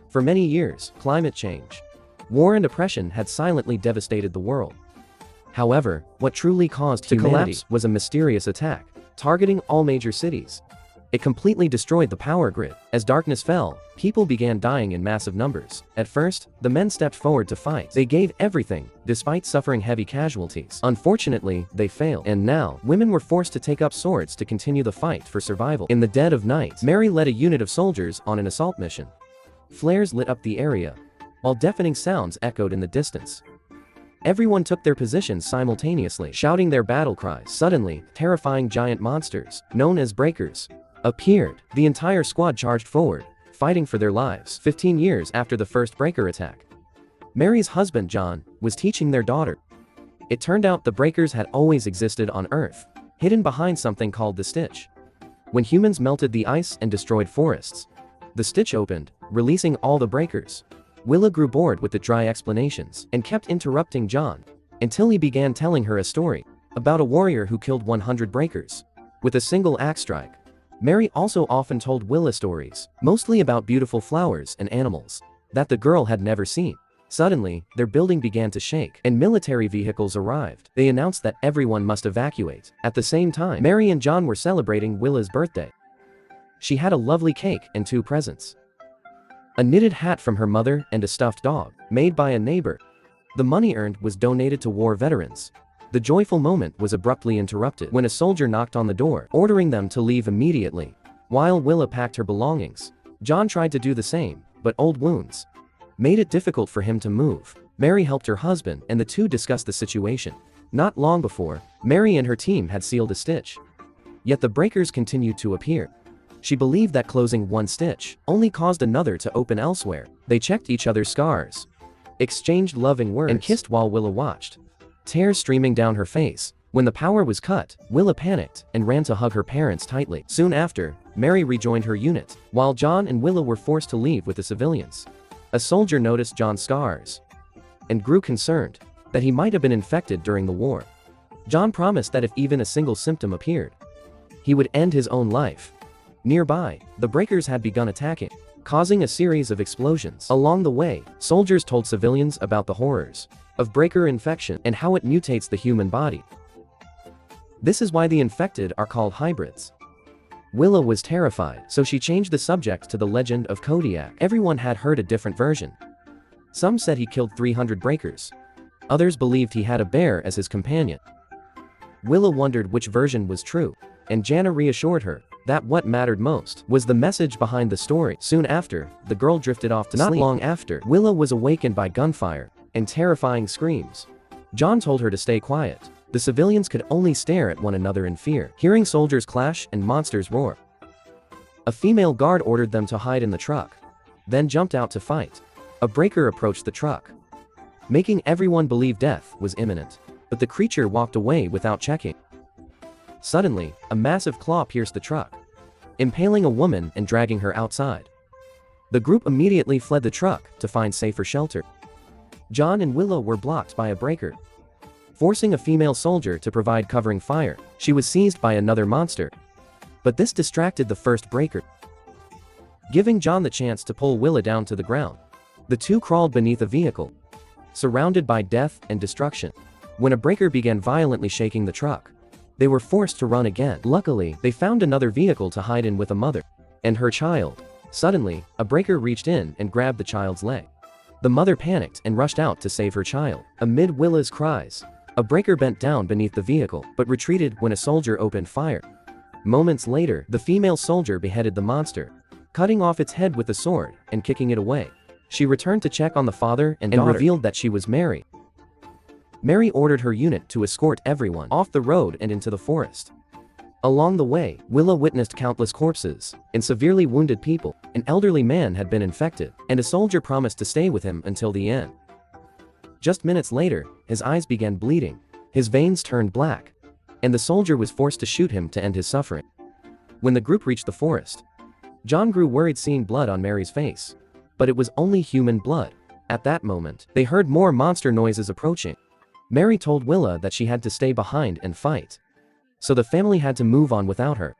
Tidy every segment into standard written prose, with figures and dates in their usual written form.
For many years, climate change, war and oppression had silently devastated the world. However, what truly caused humanity collapse was a mysterious attack, targeting all major cities. It completely destroyed the power grid. As darkness fell, people began dying in massive numbers. At first, the men stepped forward to fight. They gave everything, despite suffering heavy casualties. Unfortunately, they failed. And now, women were forced to take up swords to continue the fight for survival. In the dead of night, Mary led a unit of soldiers on an assault mission. Flares lit up the area, while deafening sounds echoed in the distance. Everyone took their positions simultaneously, shouting their battle cries. Suddenly, terrifying giant monsters, known as breakers, appeared. The entire squad charged forward, fighting for their lives. 15 years after the first breaker attack, Mary's husband John was teaching their daughter. It turned out the breakers had always existed on Earth, hidden behind something called the Stitch. When humans melted the ice and destroyed forests, the Stitch opened, releasing all the breakers. Willa grew bored with the dry explanations and kept interrupting John until he began telling her a story about a warrior who killed 100 breakers with a single axe strike. Mary also often told Willa stories, mostly about beautiful flowers and animals that the girl had never seen. Suddenly, their building began to shake and military vehicles arrived. They announced that everyone must evacuate. At the same time, Mary and John were celebrating Willa's birthday. She had a lovely cake and 2 presents: a knitted hat from her mother and a stuffed dog, made by a neighbor. The money earned was donated to war veterans. The joyful moment was abruptly interrupted when a soldier knocked on the door, ordering them to leave immediately. While Willa packed her belongings, John tried to do the same, but old wounds made it difficult for him to move. Mary helped her husband, and the two discussed the situation. Not long before, Mary and her team had sealed a stitch. Yet the breakers continued to appear. She believed that closing one stitch only caused another to open elsewhere. They checked each other's scars, exchanged loving words, and kissed while Willa watched, tears streaming down her face. When the power was cut, Willa panicked and ran to hug her parents tightly. Soon after, Mary rejoined her unit, while John and Willa were forced to leave with the civilians. A soldier noticed John's scars and grew concerned that he might have been infected during the war. John promised that if even a single symptom appeared, he would end his own life. Nearby, the breakers had begun attacking, causing a series of explosions. Along the way, soldiers told civilians about the horrors of breaker infection and how it mutates the human body. This is why the infected are called hybrids. Willa was terrified, so she changed the subject to the legend of Kodiak. Everyone had heard a different version. Some said he killed 300 breakers. Others believed he had a bear as his companion. Willa wondered which version was true, and Jana reassured her that what mattered most was the message behind the story. Soon after, the girl drifted off to sleep. Not long after, Willa was awakened by gunfire and terrifying screams. John told her to stay quiet. The civilians could only stare at one another in fear, hearing soldiers clash and monsters roar. A female guard ordered them to hide in the truck, then jumped out to fight. A breaker approached the truck, making everyone believe death was imminent. But the creature walked away without checking. Suddenly, a massive claw pierced the truck, impaling a woman and dragging her outside. The group immediately fled the truck to find safer shelter. John and Willa were blocked by a breaker, forcing a female soldier to provide covering fire. She was seized by another monster, but this distracted the first breaker, giving John the chance to pull Willa down to the ground. The two crawled beneath a vehicle, surrounded by death and destruction. When a breaker began violently shaking the truck, they were forced to run again. Luckily, they found another vehicle to hide in with a mother and her child. Suddenly, a breaker reached in and grabbed the child's leg. The mother panicked and rushed out to save her child. Amid Willa's cries, a breaker bent down beneath the vehicle, but retreated when a soldier opened fire. Moments later, the female soldier beheaded the monster, cutting off its head with a sword and kicking it away. She returned to check on the father and revealed that she was Mary. Mary ordered her unit to escort everyone off the road and into the forest. Along the way, Willa witnessed countless corpses and severely wounded people. An elderly man had been infected, and a soldier promised to stay with him until the end. Just minutes later, his eyes began bleeding, his veins turned black, and the soldier was forced to shoot him to end his suffering. When the group reached the forest, John grew worried seeing blood on Mary's face, but it was only human blood. At that moment, they heard more monster noises approaching. Mary told Willa that she had to stay behind and fight, so the family had to move on without her.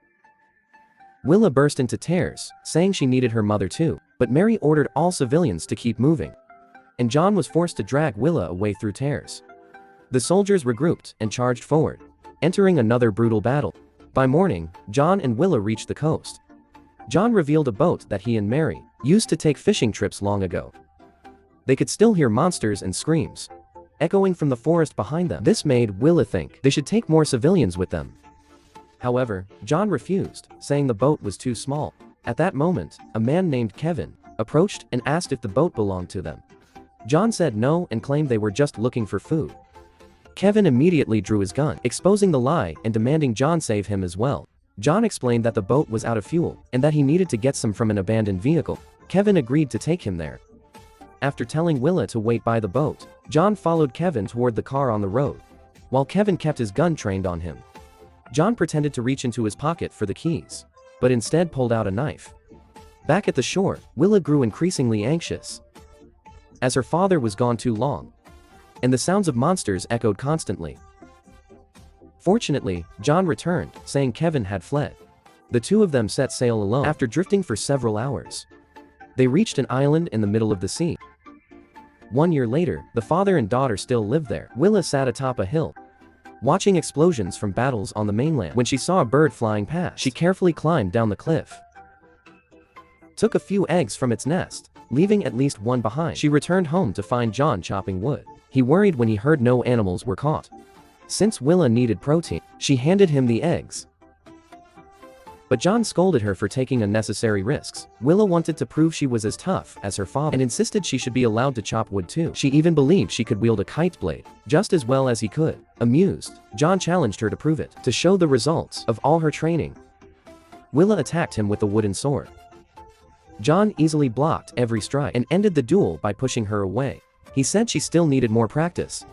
Willa burst into tears, saying she needed her mother too. But Mary ordered all civilians to keep moving, and John was forced to drag Willa away through tears. The soldiers regrouped and charged forward, entering another brutal battle. By morning, John and Willa reached the coast. John revealed a boat that he and Mary used to take fishing trips long ago. They could still hear monsters and screams echoing from the forest behind them. This made Willa think they should take more civilians with them. However, John refused, saying the boat was too small. At that moment, a man named Kevin approached and asked if the boat belonged to them. John said no and claimed they were just looking for food. Kevin immediately drew his gun, exposing the lie and demanding John save him as well. John explained that the boat was out of fuel and that he needed to get some from an abandoned vehicle. Kevin agreed to take him there. After telling Willa to wait by the boat, John followed Kevin toward the car on the road, while Kevin kept his gun trained on him. John pretended to reach into his pocket for the keys, but instead pulled out a knife. Back at the shore, Willa grew increasingly anxious, as her father was gone too long, and the sounds of monsters echoed constantly. Fortunately, John returned, saying Kevin had fled. The two of them set sail alone. After drifting for several hours, they reached an island in the middle of the sea. 1 year later, the father and daughter still lived there. Willa sat atop a hill, watching explosions from battles on the mainland. When she saw a bird flying past, she carefully climbed down the cliff, took a few eggs from its nest, leaving at least one behind. She returned home to find John chopping wood. He worried when he heard no animals were caught. Since Willa needed protein, she handed him the eggs. But John scolded her for taking unnecessary risks. Willa wanted to prove she was as tough as her father and insisted she should be allowed to chop wood too. She even believed she could wield a kite blade just as well as he could. Amused, John challenged her to prove it, to show the results of all her training. Willa attacked him with a wooden sword. John easily blocked every strike and ended the duel by pushing her away. He said she still needed more practice.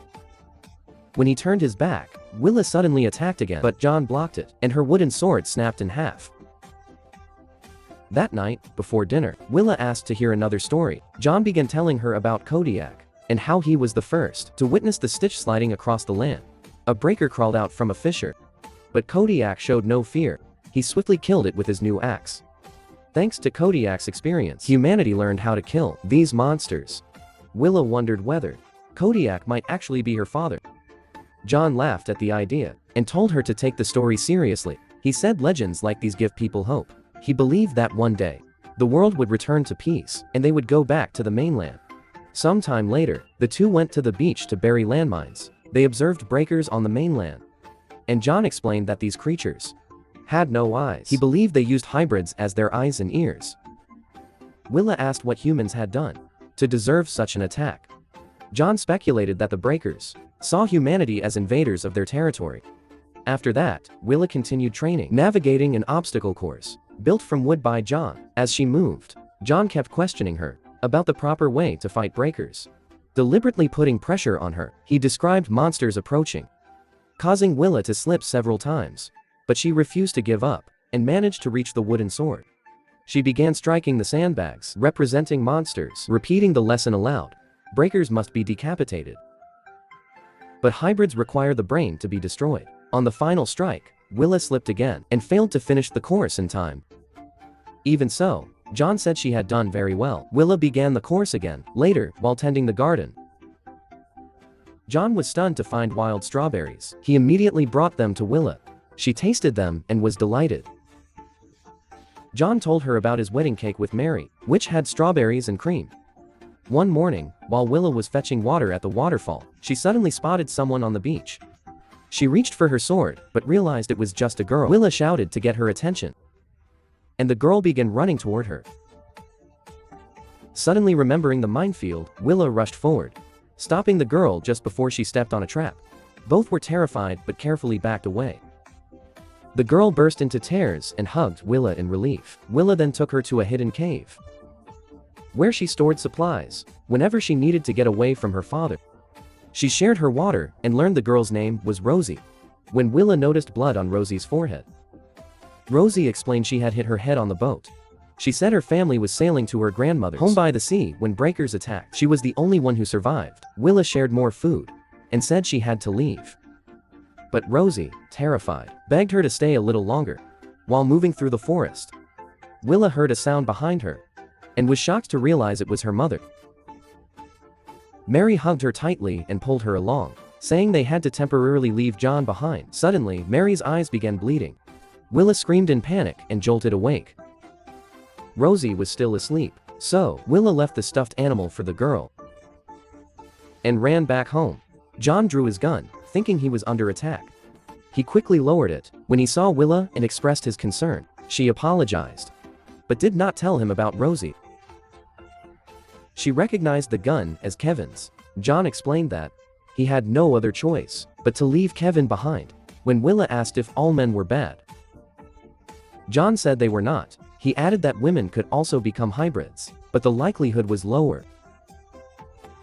When he turned his back, Willa suddenly attacked again, but John blocked it, and her wooden sword snapped in half. That night, before dinner, Willa asked to hear another story. John began telling her about Kodiak, and how he was the first to witness the Stitch sliding across the land. A breaker crawled out from a fissure, but Kodiak showed no fear. He swiftly killed it with his new axe. Thanks to Kodiak's experience, humanity learned how to kill these monsters. Willa wondered whether Kodiak might actually be her father. John laughed at the idea and told her to take the story seriously. He said legends like these give people hope. He believed that one day, the world would return to peace and they would go back to the mainland. Sometime later, the two went to the beach to bury landmines. They observed breakers on the mainland, and John explained that these creatures had no eyes. He believed they used hybrids as their eyes and ears. Willa asked what humans had done to deserve such an attack. John speculated that the breakers saw humanity as invaders of their territory. After that, Willa continued training, navigating an obstacle course built from wood by John. As she moved, John kept questioning her about the proper way to fight breakers. Deliberately putting pressure on her, he described monsters approaching, causing Willa to slip several times. But she refused to give up and managed to reach the wooden sword. She began striking the sandbags, representing monsters, repeating the lesson aloud. Breakers must be decapitated, but hybrids require the brain to be destroyed. On the final strike, Willa slipped again and failed to finish the course in time. Even so, John said she had done very well. Willa began the course again, later, while tending the garden. John was stunned to find wild strawberries. He immediately brought them to Willa. She tasted them and was delighted. John told her about his wedding cake with Mary, which had strawberries and cream. One morning, while Willa was fetching water at the waterfall, she suddenly spotted someone on the beach. She reached for her sword, but realized it was just a girl. Willa shouted to get her attention, and the girl began running toward her. Suddenly remembering the minefield, Willa rushed forward, stopping the girl just before she stepped on a trap. Both were terrified but carefully backed away. The girl burst into tears and hugged Willa in relief. Willa then took her to a hidden cave, where she stored supplies whenever she needed to get away from her father. She shared her water and learned the girl's name was Rosie. When Willa noticed blood on Rosie's forehead, Rosie explained she had hit her head on the boat. She said her family was sailing to her grandmother's home by the sea when breakers attacked. She was the only one who survived. Willa shared more food and said she had to leave, but Rosie, terrified, begged her to stay a little longer. While moving through the forest, Willa heard a sound behind her. and was shocked to realize it was her mother. Mary hugged her tightly and pulled her along, saying they had to temporarily leave John behind. Suddenly, Mary's eyes began bleeding. Willa screamed in panic and jolted awake. Rosie was still asleep, so Willa left the stuffed animal for the girl and ran back home. John drew his gun, thinking he was under attack. He quickly lowered it when he saw Willa and expressed his concern. She apologized, but did not tell him about Rosie. She recognized the gun as Kevin's. John explained that he had no other choice but to leave Kevin behind. When Willa asked if all men were bad, John said they were not. He added that women could also become hybrids, but the likelihood was lower.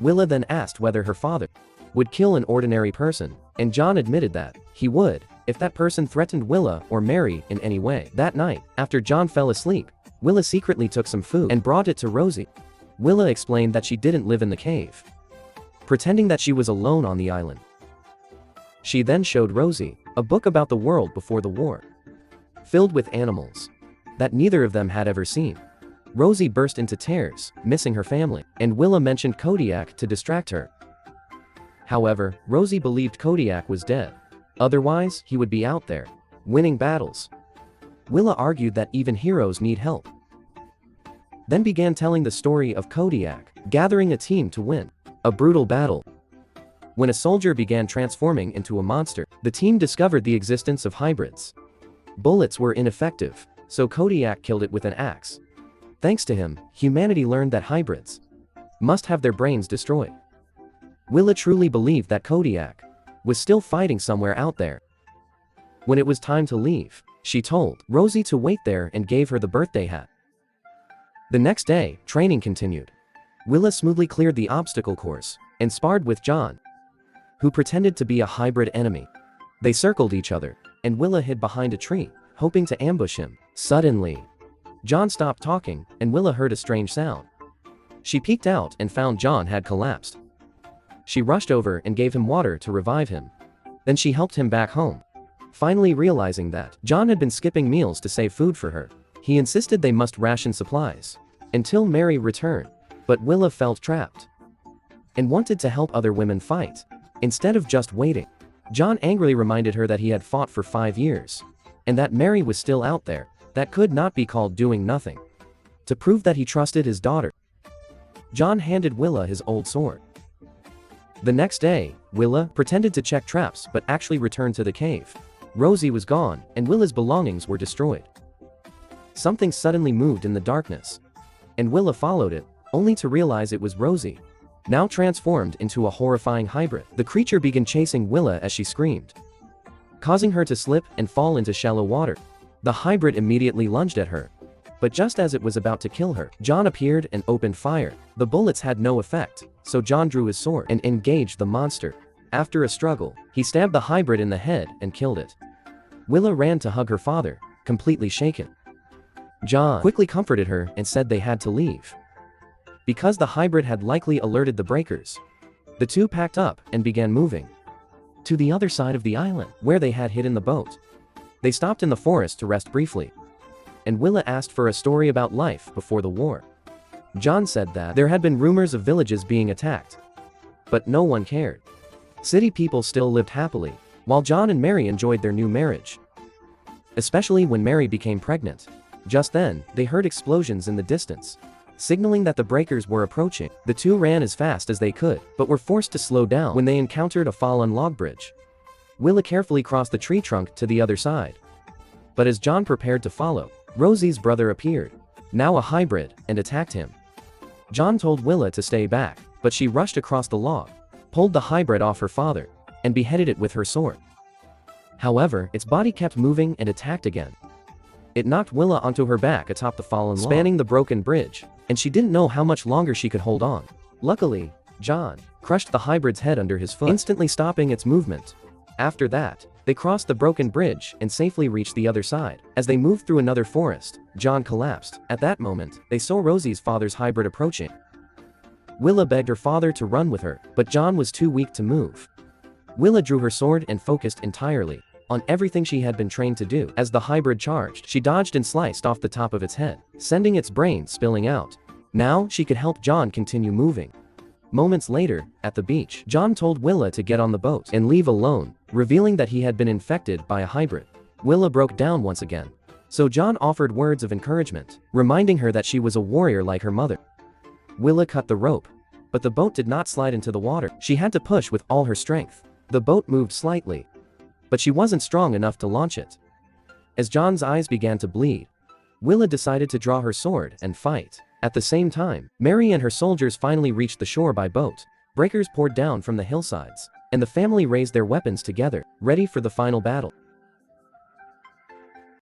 Willa then asked whether her father would kill an ordinary person, and John admitted that he would if that person threatened Willa or Mary in any way. That night, after John fell asleep, Willa secretly took some food and brought it to Rosie. Willa explained that she didn't live in the cave, pretending that she was alone on the island. She then showed Rosie a book about the world before the war, filled with animals that neither of them had ever seen. Rosie burst into tears, missing her family, and Willa mentioned Kodiak to distract her. However, Rosie believed Kodiak was dead. Otherwise, he would be out there, winning battles. Willa argued that even heroes need help, then began telling the story of Kodiak gathering a team to win a brutal battle. When a soldier began transforming into a monster, the team discovered the existence of hybrids. Bullets were ineffective, so Kodiak killed it with an axe. Thanks to him, humanity learned that hybrids must have their brains destroyed. Willa truly believed that Kodiak was still fighting somewhere out there. When it was time to leave, she told Rosie to wait there and gave her the birthday hat. The next day, training continued. Willa smoothly cleared the obstacle course and sparred with John, who pretended to be a hybrid enemy. They circled each other, and Willa hid behind a tree, hoping to ambush him. Suddenly, John stopped talking, and Willa heard a strange sound. She peeked out and found John had collapsed. She rushed over and gave him water to revive him. Then she helped him back home, finally realizing that John had been skipping meals to save food for her. He insisted they must ration supplies until Mary returned, but Willa felt trapped and wanted to help other women fight instead of just waiting. John angrily reminded her that he had fought for 5 years and that Mary was still out there. That could not be called doing nothing. To prove that he trusted his daughter, John handed Willa his old sword. The next day, Willa pretended to check traps but actually returned to the cave. Rosie was gone, and Willa's belongings were destroyed. Something suddenly moved in the darkness, and Willa followed it, only to realize it was Rosie, now transformed into a horrifying hybrid. The creature began chasing Willa as she screamed, causing her to slip and fall into shallow water. The hybrid immediately lunged at her, but just as it was about to kill her, John appeared and opened fire. The bullets had no effect, so John drew his sword and engaged the monster. After a struggle, he stabbed the hybrid in the head and killed it. Willa ran to hug her father, completely shaken. John quickly comforted her and said they had to leave, because the hybrid had likely alerted the breakers. The two packed up and began moving to the other side of the island, where they had hidden the boat. They stopped in the forest to rest briefly, and Willa asked for a story about life before the war. John said that there had been rumors of villages being attacked, but no one cared. City people still lived happily, while John and Mary enjoyed their new marriage, especially when Mary became pregnant. Just then, they heard explosions in the distance, signaling that the breakers were approaching. The two ran as fast as they could, but were forced to slow down when they encountered a fallen log bridge. Willa carefully crossed the tree trunk to the other side, but as John prepared to follow, Rosie's brother appeared, now a hybrid, and attacked him. John told Willa to stay back, but she rushed across the log, pulled the hybrid off her father, and beheaded it with her sword. However, its body kept moving and attacked again. It knocked Willa onto her back atop the fallen log, spanning the broken bridge, and she didn't know how much longer she could hold on. Luckily, John crushed the hybrid's head under his foot, instantly stopping its movement. After that, they crossed the broken bridge and safely reached the other side. As they moved through another forest, John collapsed. At that moment, they saw Rosie's father's hybrid approaching. Willa begged her father to run with her, but John was too weak to move. Willa drew her sword and focused entirely on everything she had been trained to do. As the hybrid charged, she dodged and sliced off the top of its head, sending its brain spilling out. Now she could help John continue moving. Moments later, at the beach, John told Willa to get on the boat and leave alone, revealing that he had been infected by a hybrid. Willa broke down once again. So John offered words of encouragement, reminding her that she was a warrior like her mother. Willa cut the rope, but the boat did not slide into the water. She had to push with all her strength. The boat moved slightly, but she wasn't strong enough to launch it. As John's eyes began to bleed, Willa decided to draw her sword and fight. At the same time, Mary and her soldiers finally reached the shore by boat. Breakers poured down from the hillsides, and the family raised their weapons together, ready for the final battle.